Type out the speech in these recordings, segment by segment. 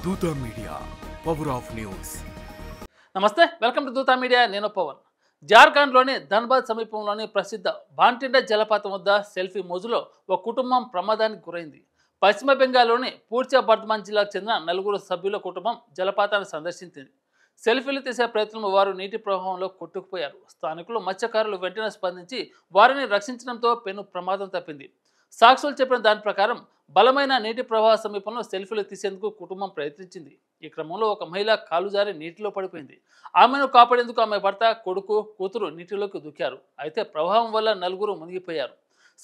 దూత media power of news. నమస్తే, welcome to దూత మీడియా. నేను పవన్. జార్ఖండ్లోని ధన్బాద్ సమీపంలోని ప్రసిద్ధ భాంటిండా జలపాతం వద్ద సెల్ఫీ మోజులో ఒక కుటుంబం ప్రమాదానికి గురైంది. పశ్చిమ బెంగాల్లోని పూర్చా బర్ధమాన్ జిల్లాకు చెందిన నలుగురు సభ్యుల కుటుంబం జలపాతాన్ని సందర్శించింది. సెల్ఫీలు తీసే ప్రయత్నంలో వారు నీటి ప్రవాహంలో కొట్టుకుపోయారు. స్థానికులు మత్స్యకారులు వెంటనే స్పందించి వారిని రక్షించడంతో పెను ప్రమాదం తప్పింది. సాక్షులు చెప్పిన దాని ప్రకారం బలమైన నీటి ప్రవాహ సమీపంలో సెల్ఫీలు తీసేందుకు కుటుంబం ప్రయత్నించింది. ఈ క్రమంలో ఒక మహిళ కాలు జారి నీటిలో పడిపోయింది. ఆమెను కాపాడేందుకు ఆమె భర్త, కొడుకు, కూతురు నీటిలోకి దూకారు. అయితే ప్రవాహం వల్ల నలుగురు మునిగిపోయారు.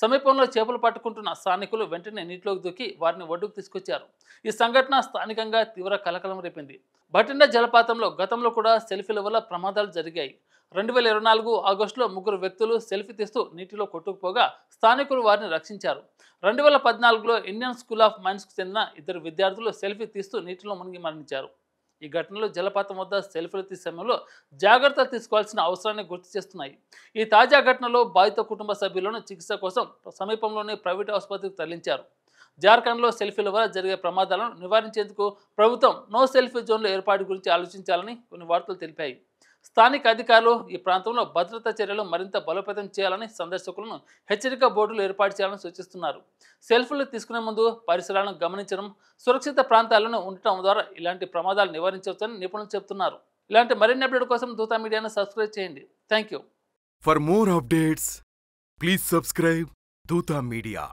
సమీపంలో చేపలు పట్టుకుంటున్న స్థానికులు వెంటనే నీటిలోకి దూకి వారిని ఒడ్డుకు తీసుకొచ్చారు. ఈ సంఘటన స్థానికంగా తీవ్ర కలకలం రేపింది. భటిండా జలపాతంలో గతంలో కూడా సెల్ఫీల వల్ల ప్రమాదాలు జరిగాయి. 2024 ఆగస్టులో ముగ్గురు వ్యక్తులు సెల్ఫీ తీస్తూ నీటిలో కొట్టుకుపోగా స్థానికులు వారిని రక్షించారు. 2014లో ఇండియన్ స్కూల్ ఆఫ్ మైన్స్కు చెందిన ఇద్దరు విద్యార్థులు సెల్ఫీ తీస్తూ నీటిలో మునిగి మరణించారు. ఈ ఘటనలో జలపాతం వద్ద సెల్ఫీలు తీసే సమయంలో జాగ్రత్తలు తీసుకోవాల్సిన అవసరాన్ని గుర్తు చేస్తున్నాయి. ఈ తాజా ఘటనలో బాధిత కుటుంబ సభ్యులను చికిత్స కోసం సమీపంలోని ప్రైవేట్ ఆసుపత్రికి తరలించారు. జార్ఖండ్లో సెల్ఫీల వల్ల జరిగే ప్రమాదాలను నివారించేందుకు ప్రభుత్వం నో సెల్ఫీ జోన్ల ఏర్పాటు గురించి ఆలోచించాలని కొన్ని వార్తలు తెలిపాయి. స్థానిక అధికారులు ఈ ప్రాంతంలో భద్రతా చర్యలు మరింత బలోపేతం చేయాలని, సందర్శకులను హెచ్చరిక బోర్డులు ఏర్పాటు చేయాలని సూచిస్తున్నారు. సెల్ఫీలు తీసుకునే ముందు పరిసరాలను గమనించడం, సురక్షిత ప్రాంతాలను ఉండటం ద్వారా ఇలాంటి ప్రమాదాలు నివారించవచ్చని నిపుణులు చెబుతున్నారు. ఇలాంటి మరిన్ని అప్డేట్ కోసం దూత మీడియాను సబ్స్క్రైబ్ చేయండి. Thank you. For more updates please subscribe దూత మీడియా.